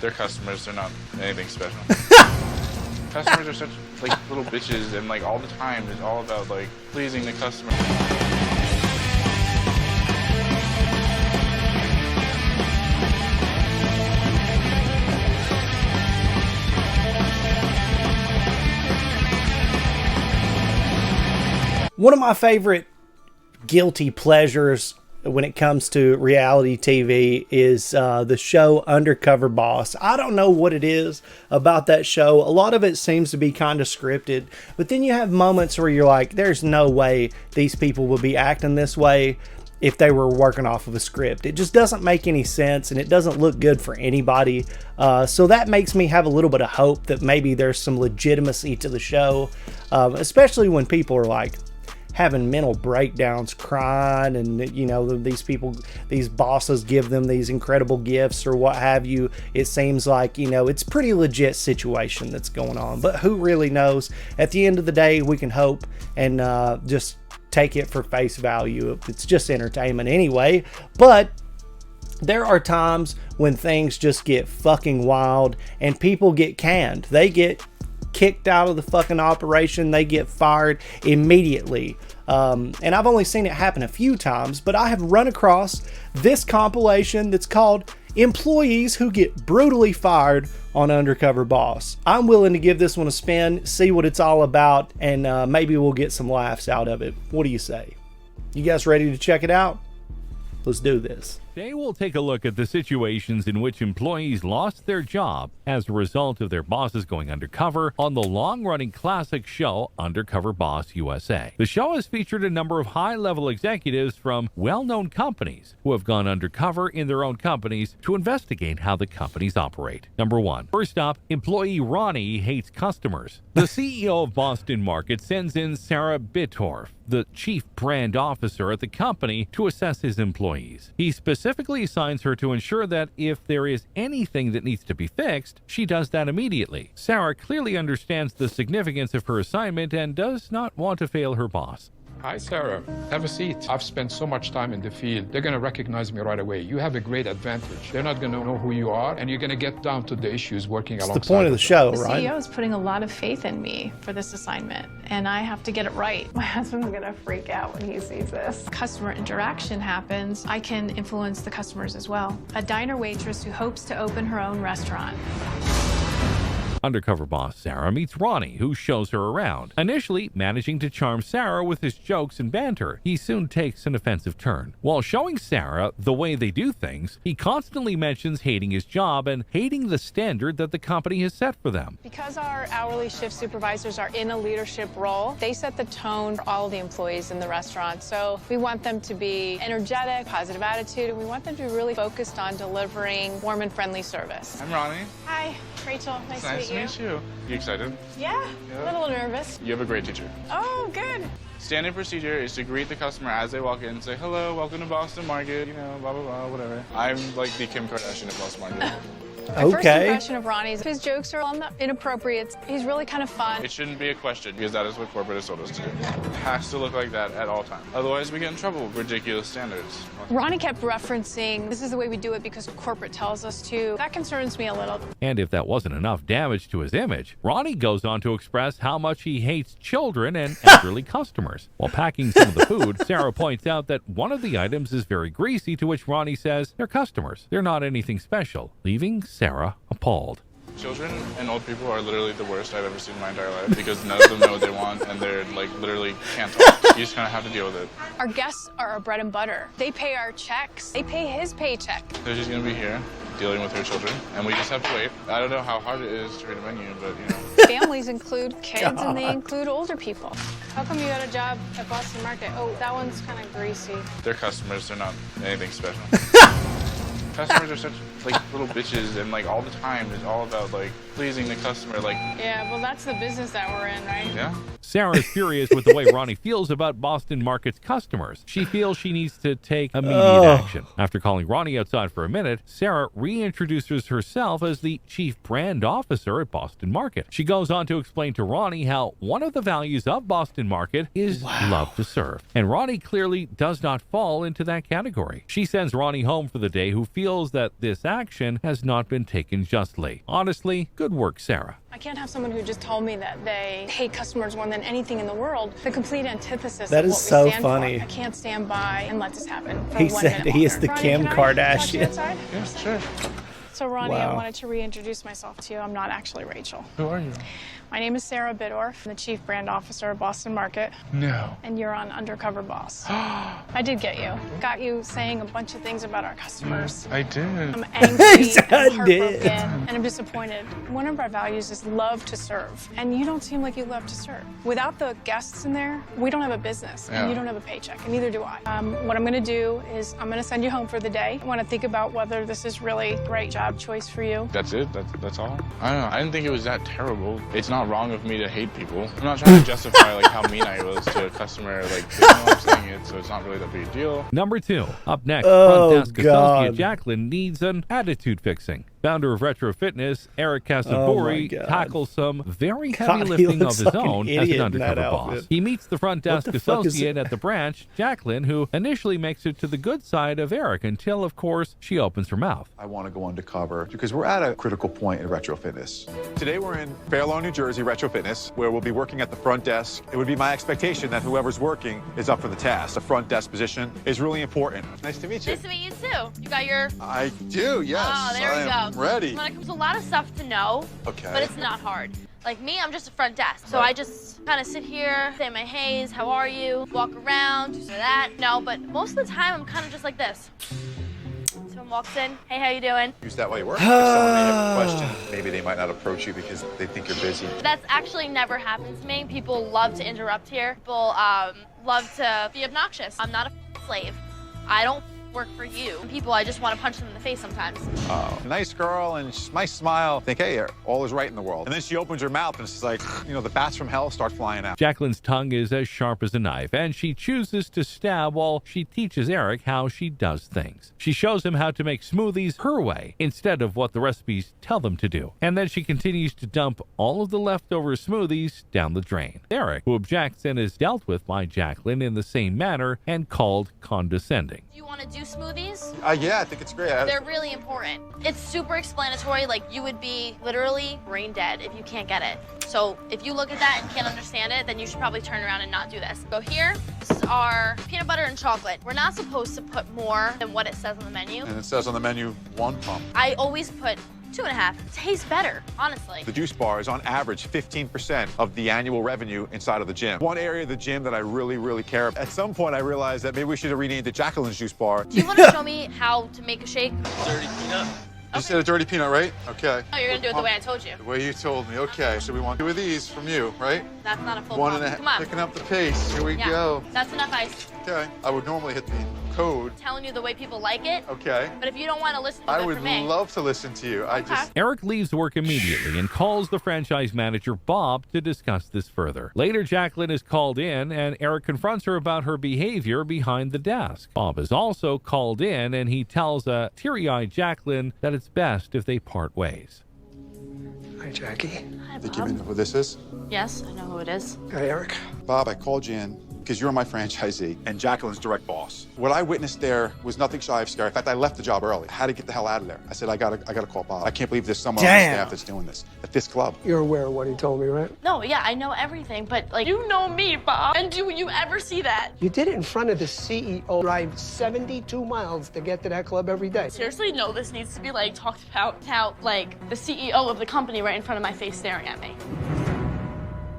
They're customers, they're not anything special. Customers are such like little bitches, and like all the time it's all about like pleasing the customer. One of my favorite guilty pleasures when it comes to reality TV is the show Undercover Boss. I don't know what it is about that show. A lot of it seems to be kind of scripted, but then you have moments where you're like, there's no way these people would be acting this way if they were working off of a script. It just doesn't make any sense, and it doesn't look good for anybody. So that makes me have a little bit of hope that maybe there's some legitimacy to the show, especially when people are like having mental breakdowns, crying, and you know, these people, these bosses give them these incredible gifts or what have you. It seems like, you know, it's pretty legit situation that's going on, but who really knows? At the end of the day, we can hope and just take it for face value. It's just entertainment anyway. But there are times when things just get fucking wild and people get canned. They get kicked out of the fucking operation. They get fired immediately. And I've only seen it happen a few times, but I have run across this compilation that's called Employees Who Get Brutally Fired on Undercover Boss. I'm willing to give this one a spin, see what it's all about, and maybe we'll get some laughs out of it. What do you say? You guys ready to check it out? Let's do this. Today we'll take a look at the situations in which employees lost their job as a result of their bosses going undercover on the long-running classic show Undercover Boss USA. The show has featured a number of high-level executives from well-known companies who have gone undercover in their own companies to investigate how the companies operate. Number 1. First up, employee Ronnie hates customers. The CEO of Boston Market sends in Sarah Bittorf, the chief brand officer at the company, to assess his employees. He specifically assigns her to ensure that if there is anything that needs to be fixed, she does that immediately. Sarah clearly understands the significance of her assignment and does not want to fail her boss. Hi, Sarah. Have a seat. I've spent so much time in the field. They're going to recognize me right away. You have a great advantage. They're not going to know who you are, and you're going to get down to the issues working alongside. It's the point of the show, right? The CEO is putting a lot of faith in me for this assignment, and I have to get it right. My husband's going to freak out when he sees this. Customer interaction happens. I can influence the customers as well. A diner waitress who hopes to open her own restaurant. Undercover boss Sarah meets Ronnie, who shows her around. Initially managing to charm Sarah with his jokes and banter, he soon takes an offensive turn. While showing Sarah the way they do things, he constantly mentions hating his job and hating the standard that the company has set for them. Because our hourly shift supervisors are in a leadership role, they set the tone for all of the employees in the restaurant. So we want them to be energetic, positive attitude, and we want them to be really focused on delivering warm and friendly service. I'm Ronnie. Hi, Rachel. Nice to meet you. Nice to meet you. You excited? Yeah, a little nervous. You have a great teacher. Oh, good. Standard procedure is to greet the customer as they walk in and say, hello, welcome to Boston Market, you know, blah, blah, blah, whatever. I'm like the Kim Kardashian of Boston Market. My first impression of Ronnie is his jokes are not inappropriate. He's really kind of fun. It shouldn't be a question because that is what corporate has told us to do. It has to look like that at all times. Otherwise, we get in trouble with ridiculous standards. Ronnie kept referencing, this is the way we do it because corporate tells us to. That concerns me a little. And if that wasn't enough damage to his image, Ronnie goes on to express how much he hates children and elderly customers. While packing some of the food, Sarah points out that one of the items is very greasy, to which Ronnie says, they're customers. They're not anything special, leaving Sarah appalled. Children and old people are literally the worst I've ever seen in my entire life because none of them know what they want and they're like literally can't talk. You just kind of have to deal with it. Our guests are our bread and butter. They pay our checks. They pay his paycheck. So she's going to be here dealing with her children and we just have to wait. I don't know how hard it is to read a menu, but you know. Families include kids and they include older people. How come you got a job at Boston Market? Oh, that one's kind of greasy. They're customers. They're not anything special. Customers are such like little bitches, and like all the time it's all about like pleasing the customer. Like, yeah, well, that's the business that we're in, right? Yeah. Sarah is furious with the way Ronnie feels about Boston Market's customers. She feels she needs to take immediate action. After calling Ronnie outside for a minute, Sarah reintroduces herself as the chief brand officer at Boston Market. She goes on to explain to Ronnie how one of the values of Boston Market is love to serve. And Ronnie clearly does not fall into that category. She sends Ronnie home for the day, who feels that this action has not been taken justly. Honestly, good work, Sarah. I can't have someone who just told me that they hate customers more than anything in the world. The complete antithesis That of is what we so stand funny. For. I can't stand by and let this happen. For He 1 said minute he is longer. the Ronnie, Kim can I talk to you Kardashian. outside? Yeah, sure. So Ronnie, I Wow. wanted to reintroduce myself to you. I'm not actually Rachel. Who are you? My name is Sarah Bidorf. I'm the Chief Brand Officer of Boston Market. No. And you're on Undercover Boss. I did get you. Got you saying a bunch of things about our customers. I did. I'm angry, I I'm did. heartbroken, and I'm disappointed. One of our values is love to serve, and you don't seem like you love to serve. Without the guests in there, we don't have a business, and Yeah. you don't have a paycheck, and neither do I. What I'm gonna do is I'm gonna send you home for the day. I wanna think about whether this is really the right job choice for you. That's it? That's all? I don't know. I didn't think it was that terrible. It's not wrong of me to hate people. I'm not trying to justify like how mean I was to a customer. Like, you know what I'm saying? So it's not really that big a deal. Number 2. Up next, Oh, front desk associate God. Jacqueline needs an attitude fixing. Founder of Retro Fitness, Eric Oh, my Casaburi, God. tackles some very God, heavy he lifting of looks his like an own as idiot an in that undercover boss. outfit. He meets the front What desk the fuck is associate it? at the branch, Jacqueline, who initially makes it to the good side of Eric until, of course, she opens her mouth. I want to go undercover because we're at a critical point in Retro Fitness. Today we're in Fair Lawn, New Jersey, Retro Fitness, where we'll be working at the front desk. It would be my expectation that whoever's working is up for the task. The front desk position is really important. Nice to meet you. Nice to meet you too. You got your. I do, yes. Oh, there we I am go. ready. When it comes to a lot of stuff to know, Okay. but it's not hard. Like me, I'm just a front desk. So I just kind of sit here, say my hays, how are you? Walk around, do some of that. No, but most of the time I'm kind of just like this. Someone walks in, hey, how you doing? Use that while you work. If someone may have a question, maybe they might not approach you because they think you're busy. That's actually never happened to me. People love to interrupt here. People love to be obnoxious. I'm not a slave. I don't work for you. People, I just want to punch them in the face sometimes. Nice girl and nice smile. Think, hey, all is right in the world. And then she opens her mouth and it's like, you know, the bats from hell start flying out. Jacqueline's tongue is as sharp as a knife, and she chooses to stab while she teaches Eric how she does things. She shows him how to make smoothies her way instead of what the recipes tell them to do. And then she continues to dump all of the leftover smoothies down the drain. Eric, who objects and is dealt with by Jacqueline in the same manner and called condescending. Do you want to do smoothies? Yeah, I think it's great. They're really important. It's super explanatory. Like, you would be literally brain dead if you can't get it. So if you look at that and can't understand it, then you should probably turn around and not do this. Go here. This is our peanut butter and chocolate. We're not supposed to put more than what it says on the menu. And it says on the menu, 1 pump. I always put 2.5. It tastes better, honestly. The juice bar is on average 15% of the annual revenue inside of the gym. One area of the gym that I really care about. At some point, I realized that maybe we should have renamed it Jacqueline's Juice Bar. Do you want to show me how to make a shake? Dirty peanut. You said a dirty peanut, right? Okay. Oh, you're going to do it the way I told you. The way you told me. Okay, so we want 2 of these from you, right? That's not a full 1 pump. and a Come on. Picking up the pace. Here we Yeah. go. That's enough ice. Okay. I would normally hit the code. Telling you the way people like it. Okay. But if you don't want to listen to I good would for me. love to listen to you. I just... Eric leaves work immediately and calls the franchise manager, Bob, to discuss this further. Later, Jacqueline is called in, and Eric confronts her about her behavior behind the desk. Bob is also called in, and he tells a teary-eyed Jacqueline that it's best if they part ways. Hi, Jackie. Hi, Think you Bob. know who this is? Yes, I know who it is. Hi, Eric. Bob, I called you in because you're my franchisee and Jacqueline's direct boss. What I witnessed there was nothing shy of scary. In fact, I left the job early. I had to get the hell out of there. I said, I gotta call Bob. I can't believe there's someone on the Damn. staff that's doing this at this club. You're aware of what he told me, right? No, yeah, I know everything, but like, you know me, Bob. And do you ever see that? You did it in front of the CEO. Drive 72 miles to get to that club every day. Seriously, no, this needs to be like talked about how like the CEO of the company right in front of my face staring at me.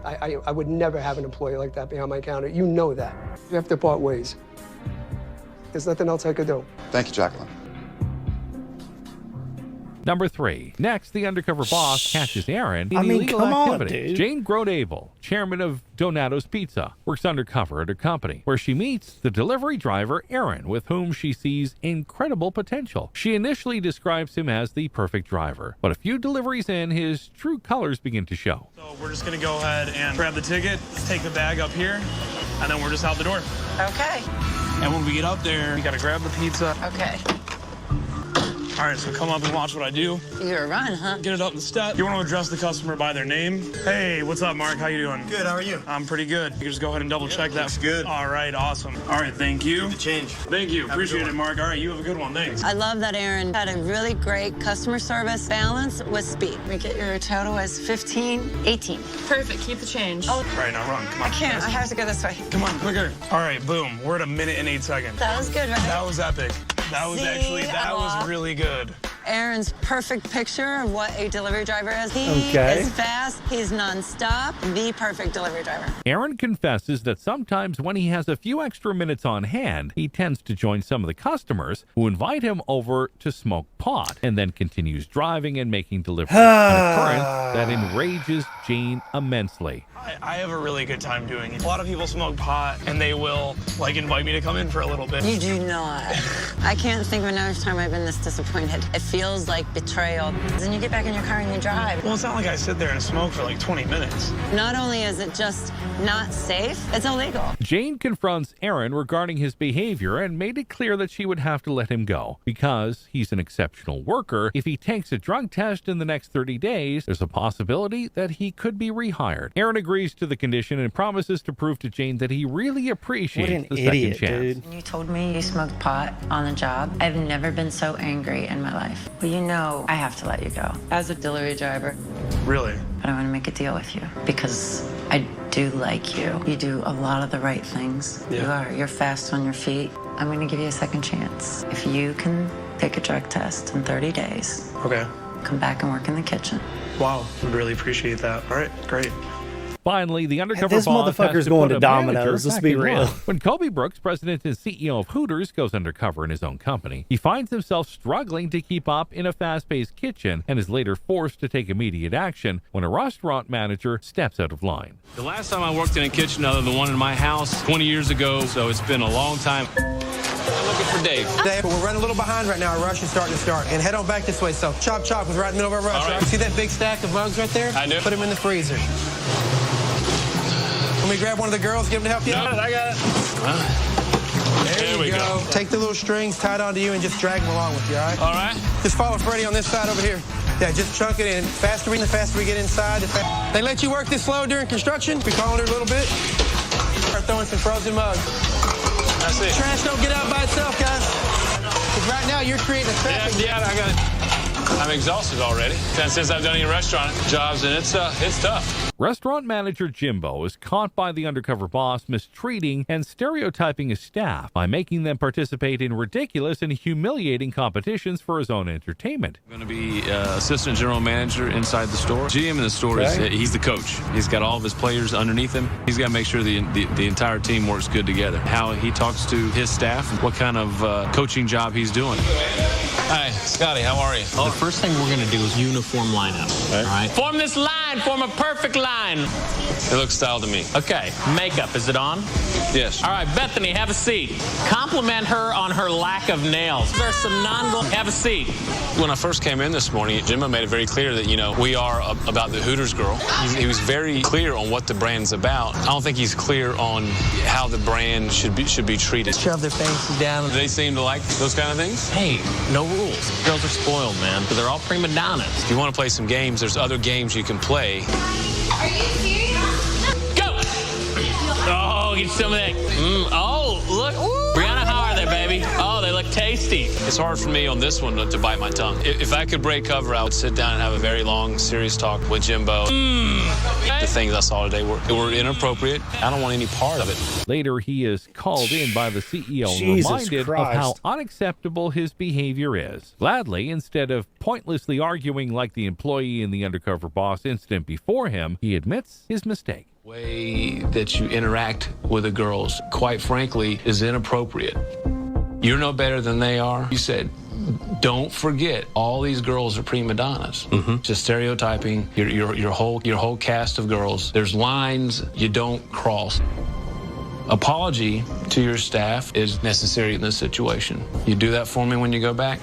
I would never have an employee like that behind my counter. You know that. You have to part ways. There's nothing else I could do. Thank you, Jacqueline. Number 3. Next, the undercover boss catches Aaron in I mean, illegal come on, activity. dude. Jane Grodable, chairman of Donato's Pizza, works undercover at her company, where she meets the delivery driver, Aaron, with whom she sees incredible potential. She initially describes him as the perfect driver, but a few deliveries in, his true colors begin to show. So we're just gonna go ahead and grab the ticket, take the bag up here, and then we're just out the door. Okay. And when we get up there, we gotta grab the pizza. Okay. All right, so come up and watch what I do. You're a run, huh? Get it up the step. You want to address the customer by their name. Hey, what's up, Mark? How you doing? Good, how are you? I'm pretty good. You can just go ahead and double check that. Looks good. All right, awesome. All right, thank you. Good to change. Thank you. Appreciate it, Mark. All right, you have a good one. Thanks. I love that Aaron had a really great customer service balance with speed. We get your total as 15, 18. Perfect. Keep the change. All right, now run. Come on. I can't. I have to go this way. Come on, quicker. All right, boom. We're at 1 minute and 8 seconds. That was good, right? That was epic. That was that was really good. Aaron's perfect picture of what a delivery driver is. He Okay. is fast, he's nonstop, the perfect delivery driver. Aaron confesses that sometimes when he has a few extra minutes on hand, he tends to join some of the customers who invite him over to smoke pot and then continues driving and making deliveries. An occurrence that enrages Jane immensely. I have a really good time doing it. A lot of people smoke pot, and they will, like, invite me to come in for a little bit. You do not. I can't think of another time I've been this disappointed. It feels like betrayal. Then you get back in your car and you drive. Well, it's not like I sit there and smoke for like 20 minutes. Not only is it just not safe, it's illegal. Jane confronts Aaron regarding his behavior and made it clear that she would have to let him go. Because he's an exceptional worker, if he takes a drug test in the next 30 days, there's a possibility that he could be rehired. Aaron agrees to the condition and promises to prove to Jane that he really appreciates the second chance. When you told me you smoked pot on the job, I've never been so angry in my life. Well, you know I have to let you go. As a delivery driver, Really? but I want to make a deal with you because I do like you. You do a lot of the right things. Yeah. You are. You're fast on your feet. I'm going to give you a second chance. If you can take a drug test in 30 days, Okay. come back and work in the kitchen. Wow. Would really appreciate that. All right, great. Finally, the undercover This boss motherfucker's has to going put to a Domino's, manager let's back be in real. line. When Kobe Brooks, president and CEO of Hooters, goes undercover in his own company, he finds himself struggling to keep up in a fast-paced kitchen and is later forced to take immediate action when a restaurant manager steps out of line. The last time I worked in a kitchen other than one in my house, 20 years ago, so it's been a long time. I'm looking for Dave. Dave, we're running a little behind right now. Our rush is starting to start. And head on back this way. So chop was right in the middle of our rush. All right. See that big stack of mugs right there? I do. Put them in the freezer. Let me grab one of the girls, get them to help you out. I got it. There we go. Take the little strings tied onto you and just drag them along with you, all right? All right. Just follow Freddie on this side over here. Yeah, just chunk it in. The faster we get inside. They let you work this slow during construction. We call it a little bit. Start throwing some frozen mugs. That's it. Trash don't get out by itself, guys. Because right now you're creating a traffic. Yeah, I got it. I'm exhausted already since I've done any restaurant jobs, and it's tough. Restaurant manager Jimbo is caught by the undercover boss mistreating and stereotyping his staff by making them participate in ridiculous and humiliating competitions for his own entertainment. I'm going to be assistant general manager inside the store. GM in the store he's the coach. He's got all of his players underneath him. He's got to make sure the entire team works good together. How he talks to his staff, what kind of coaching job he's doing. Hi, Scotty, how are you? The first thing we're going to do is uniform lineup. All right. Form this line. Form a perfect line. It looks style to me. Okay. Makeup, is it on? Yes. All right, Bethany, have a seat. Compliment her on her lack of nails. There's some have a seat. When I first came in this morning, Jimbo made it very clear that, we are about the Hooters girl. He was very clear on what the brand's about. I don't think he's clear on how the brand should be treated. Shove their faces down. Do they seem to like those kind of things? Hey, no rules. Girls are spoiled, man. They're all prima donnas. If you want to play some games, there's other games you can play. Are you serious? Go! Oh, get some of that. Oh, look. Brianna, how are they, baby? Oh, they look tasty. It's hard for me on this one to bite my tongue. If I could break cover, I would sit down and have a very long, serious talk with Jimbo. The things I saw today were inappropriate. I don't want any part of it. Later, he is called in by the CEO and Jesus reminded Christ. of how unacceptable his behavior is. Gladly, instead of pointlessly arguing like the employee in the undercover boss incident before him, he admits his mistake. The way that you interact with the girls, quite frankly, is inappropriate. You're no better than they are. You said, don't forget, all these girls are prima donnas. Just stereotyping your whole cast of girls. There's lines you don't cross. Apology to your staff is necessary in this situation. You do that for me when you go back?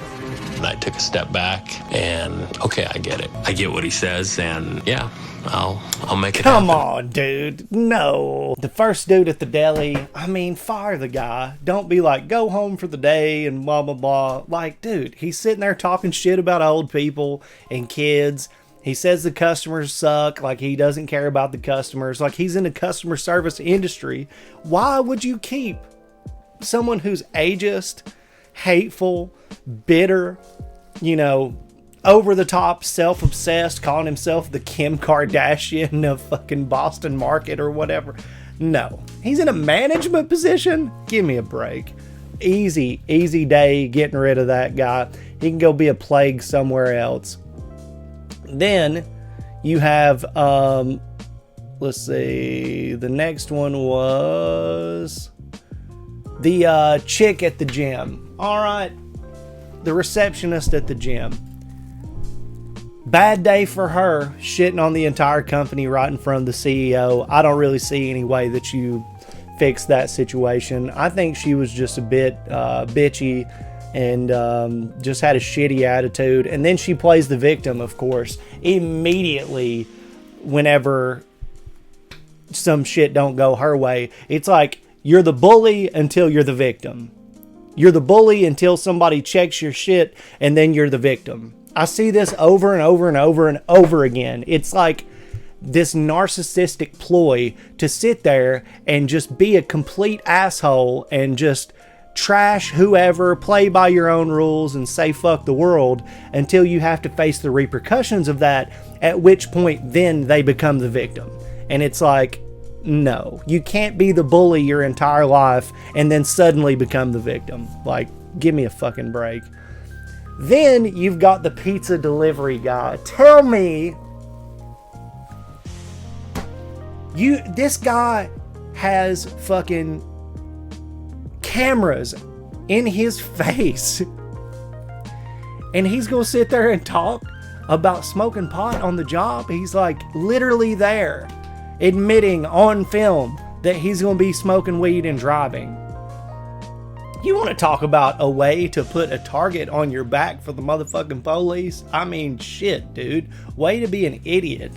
And I took a step back and, okay, I get it. I get what he says, and yeah, I'll make it Come happen. on, dude. No. The first dude at the deli, I mean, fire the guy. Don't be like, go home for the day and blah, blah, blah. Like, dude, he's sitting there talking shit about old people and kids. He says the customers suck. Like, he doesn't care about the customers. Like, he's in the customer service industry. Why would you keep someone who's ageist, hateful, bitter, you know, over the top, self-obsessed, calling himself the Kim Kardashian of fucking Boston Market or whatever? No. He's in a management position? Give me a break. Easy day getting rid of that guy. He can go be a plague somewhere else. Then you have, let's see, the next one was the chick at the gym. All right. The receptionist at the gym. Bad day for her, shitting on the entire company right in front of the CEO. I don't really see any way that you fix that situation. I think she was just a bit bitchy and just had a shitty attitude. And then she plays the victim, of course, immediately whenever some shit don't go her way. It's like you're the bully until you're the victim. You're the bully until somebody checks your shit, and then you're the victim. I see this over and over and over and over again. It's like this narcissistic ploy to sit there and just be a complete asshole and just trash whoever, play by your own rules, and say fuck the world until you have to face the repercussions of that, at which point then they become the victim. And it's like, no, you can't be the bully your entire life and then suddenly become the victim. Like, give me a fucking break. Then you've got the pizza delivery guy. Tell me, this guy has fucking cameras in his face, and he's gonna sit there and talk about smoking pot on the job. He's like literally there, admitting on film that he's gonna be smoking weed and driving. You want to talk about a way to put a target on your back for the motherfucking police? I mean, shit, dude. Way to be an idiot.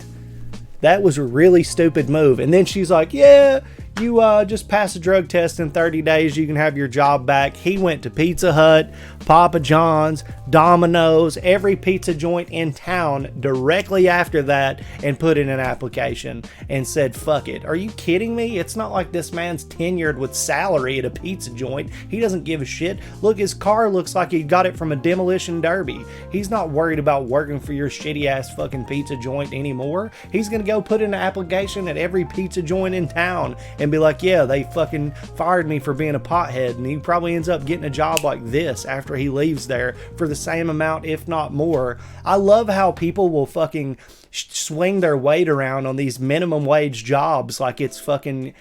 That was a really stupid move. And then she's like, yeah, you just pass a drug test in 30 days, you can have your job back. He went to Pizza Hut, Papa John's, Domino's, every pizza joint in town directly after that and put in an application and said, fuck it. Are you kidding me? It's not like this man's tenured with salary at a pizza joint. He doesn't give a shit. Look, his car looks like he got it from a demolition derby. He's not worried about working for your shitty ass fucking pizza joint anymore. He's gonna go put in an application at every pizza joint in town and be like, yeah, they fucking fired me for being a pothead. And he probably ends up getting a job like this after he leaves there for the same amount, if not more. I love how people will fucking swing their weight around on these minimum wage jobs like it's fucking...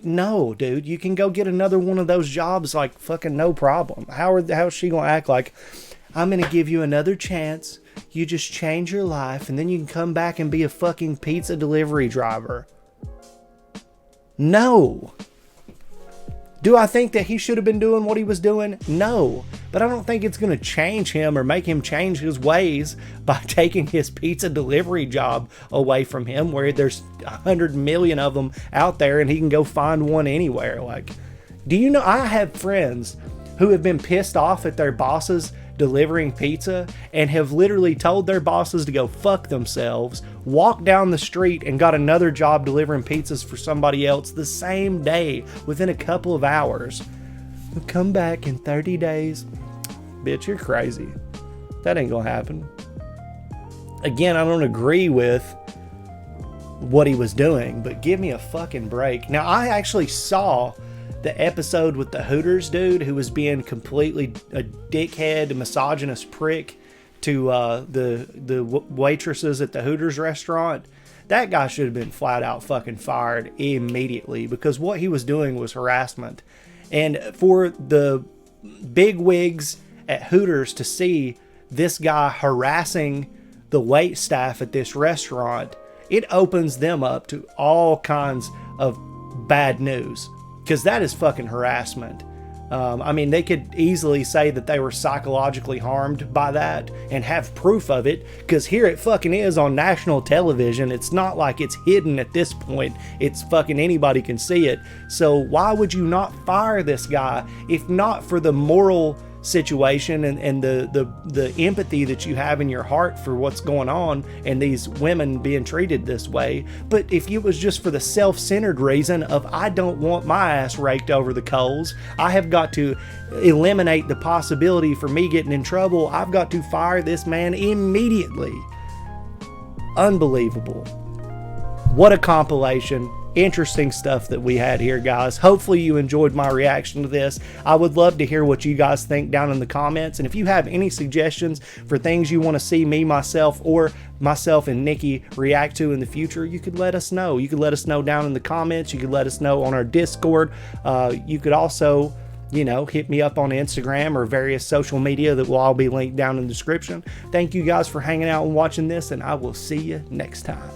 No, dude, you can go get another one of those jobs like fucking no problem. How is she gonna act like, I'm gonna give you another chance, you just change your life, and then you can come back and be a fucking pizza delivery driver? No. Do I think that he should have been doing what he was doing? No. But I don't think it's going to change him or make him change his ways by taking his pizza delivery job away from him, where there's 100 million of them out there and he can go find one anywhere. Like, do you know, I have friends who have been pissed off at their bosses delivering pizza and have literally told their bosses to go fuck themselves, walked down the street and got another job delivering pizzas for somebody else the same day within a couple of hours. Come back in 30 days. Bitch, you're crazy. That ain't gonna happen. Again, I don't agree with what he was doing, but give me a fucking break. Now, I actually saw the episode with the Hooters dude who was being completely a dickhead, a misogynist prick to the waitresses at the Hooters restaurant. That guy should have been flat out fucking fired immediately, because what he was doing was harassment. And for the big wigs at Hooters to see this guy harassing the wait staff at this restaurant, it opens them up to all kinds of bad news. Because that is fucking harassment. I mean, they could easily say that they were psychologically harmed by that and have proof of it, because here it fucking is on national television. It's not like it's hidden at this point. It's fucking anybody can see it. So why would you not fire this guy if not for the moral situation and the empathy that you have in your heart for what's going on and these women being treated this way, but if it was just for the self-centered reason of I don't want my ass raked over the coals, I have got to eliminate the possibility for me getting in trouble, I've got to fire this man immediately. Unbelievable. What a compilation. Interesting stuff that we had here, guys. Hopefully you enjoyed my reaction to this. I would love to hear what you guys think down in the comments, and if you have any suggestions for things you want to see me, myself and Nikki react to in the future, you could let us know. You could let us know down in the comments. You could let us know on our Discord. You could also, you know, hit me up on Instagram or various social media that will all be linked down in the description. Thank you guys for hanging out and watching this, and I will see you next time.